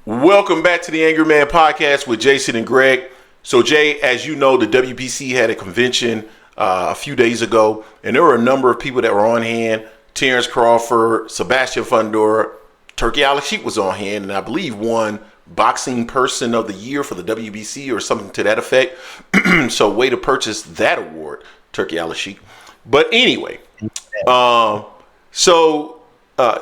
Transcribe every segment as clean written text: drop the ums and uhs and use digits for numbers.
Welcome back to the Angry Man Podcast with Jason and Greg. So, Jay, as you know, the WBC had a convention a few days ago, and there were a number of people that were on hand. Terence Crawford, Sebastian Fundora, Turkey Al-Sheikh was on hand, and I believe won Boxing Person of the Year for the WBC or something to that effect. So, way to purchase that award, Turkey Al-Sheikh. But anyway,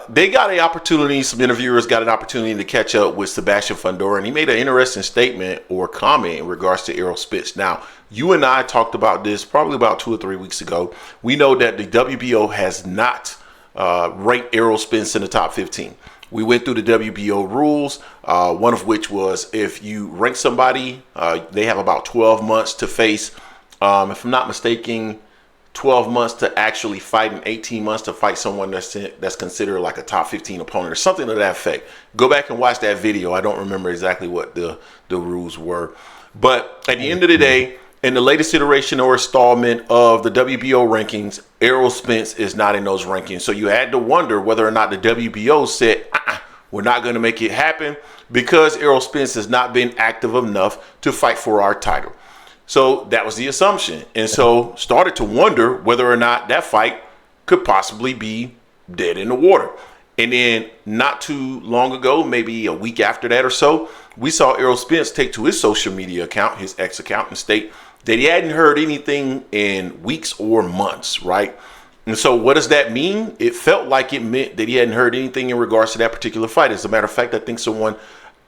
they got an opportunity, some interviewers got an opportunity to catch up with Sebastian Fundora, and he made an interesting statement or comment in regards to Errol Spence. Now, you and I talked about this probably about 2 or 3 weeks ago. We know that the WBO has not ranked Errol Spence in the top 15. We went through the WBO rules, one of which was if you rank somebody, they have about 12 months to face, if I'm not mistaken, 12 months to actually fight and 18 months to fight someone that's considered like a top 15 opponent or something to that effect. Go back and watch that video. I don't remember exactly what the rules were. But at the end of the day, in the latest iteration or installment of the WBO rankings, Errol Spence is not in those rankings. So you had to wonder whether or not the WBO said, we're not going to make it happen because Errol Spence has not been active enough to fight for our title. So that was the assumption. And so started to wonder whether or not that fight could possibly be dead in the water. And then not too long ago, maybe a week after that or so, we saw Errol Spence take to his social media account, his ex account, and state that he hadn't heard anything in weeks or months, right? And so what does that mean? It felt like it meant that he hadn't heard anything in regards to that particular fight. As a matter of fact, I think someone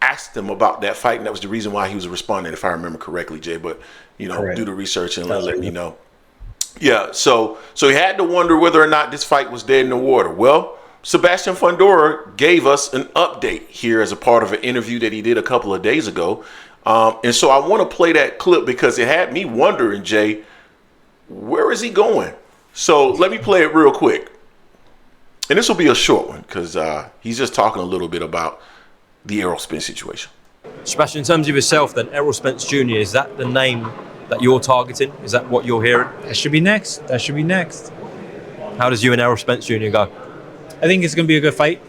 asked him about that fight, and that was the reason why he was responding, if I remember correctly, Jay. But correct. Do the research and let me know. Yeah, so he had to wonder whether or not this fight was dead in the water. Well, Sebastian Fundora gave us an update here as a part of an interview that he did a couple of days ago. And so I want to play that clip because it had me wondering, Jay, where is he going? So let me play it real quick. And this will be a short one because he's just talking a little bit about the Errol Spence situation. Sebastian, in terms of yourself then, Errol Spence Jr., is that the name that you're targeting? Is that what you're hearing? That should be next. How does you and Errol Spence Jr. go? I think it's going to be a good fight.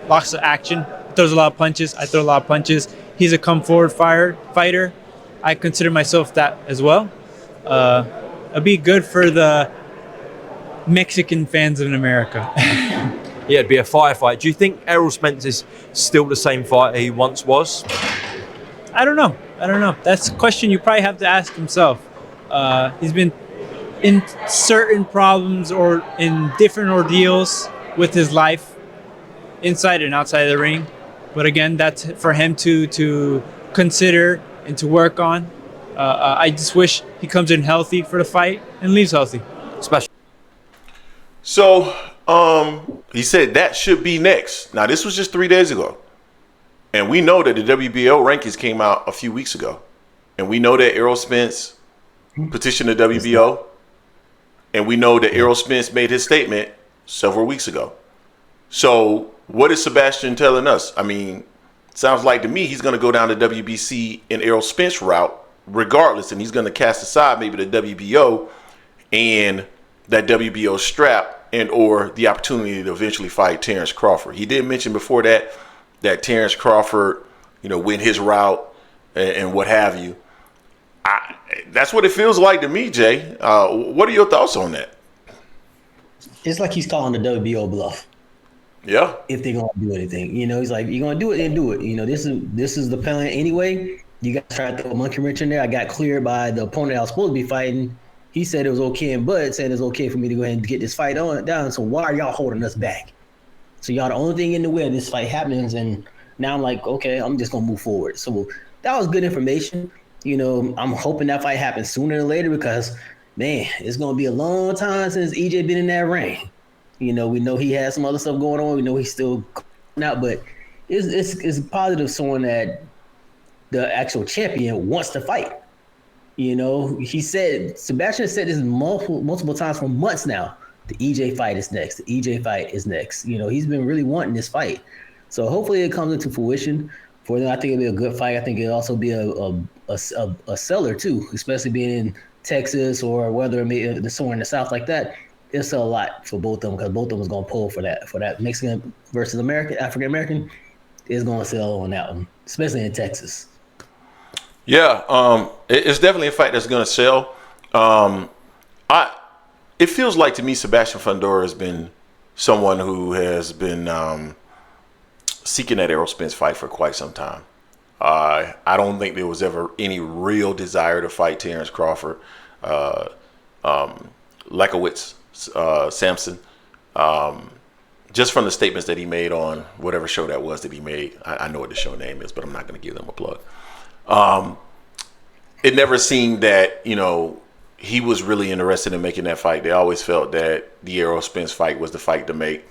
Lots of action. Throws a lot of punches. I throw a lot of punches. He's a come forward fighter. I consider myself that as well. It'll be good for the Mexican fans in America. Yeah, it'd be a firefight. Do you think Errol Spence is still the same fighter he once was? I don't know. That's a question you probably have to ask himself. He's been in certain problems or in different ordeals with his life, inside and outside of the ring. But again, that's for him to consider and to work on. I just wish he comes in healthy for the fight and leaves healthy. Especially. So, he said that should be next. Now, this was just 3 days ago. And we know that the WBO rankings came out a few weeks ago. And we know that Errol Spence petitioned the WBO. And we know that Errol Spence made his statement several weeks ago. So what is Sebastian telling us? I mean, sounds like to me he's going to go down the WBC and Errol Spence route regardless. And he's going to cast aside maybe the WBO and that WBO strap and or the opportunity to eventually fight Terence Crawford. He did mention before that Terence Crawford, went his route and what have you. That's what it feels like to me, Jay. What are your thoughts on that? It's like he's calling the WBO bluff. Yeah. If they're gonna do anything, he's like, "You're gonna do it, then do it." This is the plan anyway. You guys try to throw a monkey wrench in there. I got cleared by the opponent I was supposed to be fighting. He said it was okay, and Bud said it's okay for me to go ahead and get this fight down. So why are y'all holding us back? So y'all the only thing in the way this fight happens, and now I'm like, okay, I'm just gonna move forward. So that was good information. I'm hoping that fight happens sooner than later because, man, it's gonna be a long time since EJ been in that ring. We know he has some other stuff going on. We know he's still out, but it's positive showing that the actual champion wants to fight. Sebastian said this multiple times for months now. The EJ fight is next. The EJ fight is next. He's been really wanting this fight. So hopefully it comes into fruition for them. I think it'll be a good fight. I think it'll also be a seller too, especially being in Texas or whether it may somewhere in the South like that. It'll sell a lot for both of them because both of them is going to pull for that Mexican versus African American. is going to sell on that one, especially in Texas. Yeah, it's definitely a fight that's going to sell. It feels like to me Sebastian Fundora has been someone who has been seeking that Errol Spence fight for quite some time. I don't think there was ever any real desire to fight Terence Crawford, Lekowitz, Sampson. Just from the statements that he made on whatever show that was that he made. I know what the show name is, but I'm not going to give them a plug. It never seemed that, he was really interested in making that fight. They always felt that the Errol Spence fight was the fight to make,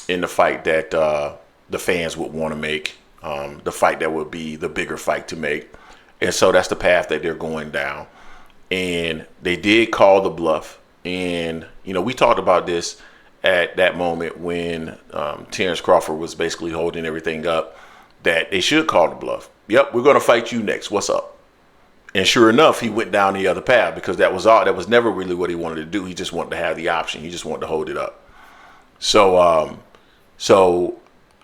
and the fight that the fans would want to make, the fight that would be the bigger fight to make. And so that's the path that they're going down. And they did call the bluff. And, we talked about this at that moment when Terence Crawford was basically holding everything up, that they should call the bluff. Yep, we're going to fight you next. What's up? And sure enough, he went down the other path because that was all. That was never really what he wanted to do. He just wanted to have the option. He just wanted to hold it up. So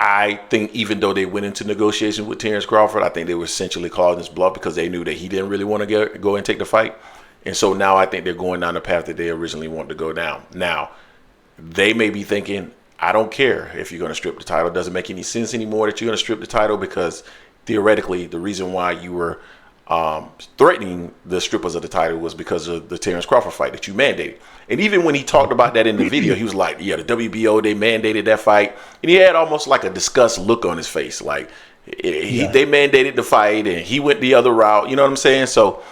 I think even though they went into negotiations with Terence Crawford, I think they were essentially calling this bluff because they knew that he didn't really want to go and take the fight. And so now I think they're going down the path that they originally wanted to go down. Now, they may be thinking, I don't care if you're going to strip the title. It doesn't make any sense anymore that you're going to strip the title because theoretically the reason why you were threatening the strippers of the title was because of the Terence Crawford fight that you mandated. And even when he talked about that in the video, he was like, yeah, the WBO, they mandated that fight. And he had almost like a disgust look on his face. Like they mandated the fight and he went the other route. You know what I'm saying? So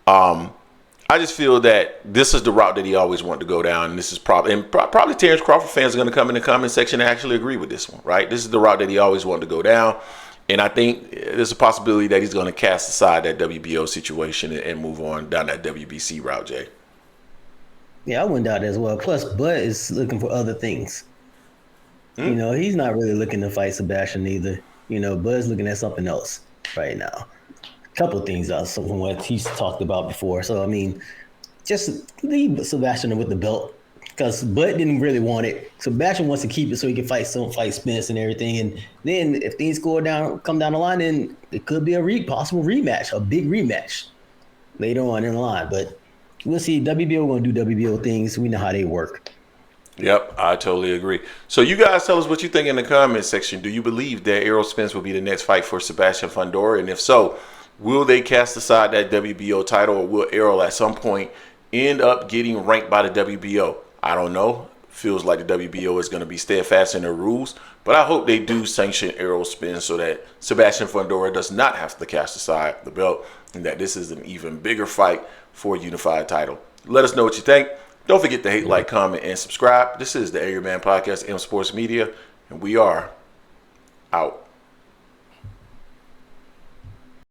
I just feel that this is the route that he always wanted to go down. And this is probably Terence Crawford fans are going to come in the comment section and actually agree with this one, right? This is the route that he always wanted to go down. And I think there's a possibility that he's going to cast aside that WBO situation and move on down that WBC route, Jay. Yeah, I went down as well. Plus, Bud is looking for other things. He's not really looking to fight Sebastian either. Bud's looking at something else right now. A couple of things from what he's talked about before. So, just leave Sebastian with the belt. Because Bud didn't really want it. Sebastian wants to keep it so he can fight Spence and everything. And then if things come down the line, then it could be a possible rematch, a big rematch later on in the line. But we'll see. WBO going to do WBO things. We know how they work. Yep, I totally agree. So you guys tell us what you think in the comment section. Do you believe that Errol Spence will be the next fight for Sebastian Fundora? And if so, will they cast aside that WBO title, or will Errol at some point end up getting ranked by the WBO? I don't know. Feels like the WBO is going to be steadfast in their rules, but I hope they do sanction Errol Spence so that Sebastian Fundora does not have to cast aside the belt and that this is an even bigger fight for a unified title. Let us know what you think. Don't forget to hate, like, comment, and subscribe. This is the Angry Man Podcast, M Sports Media, and we are out.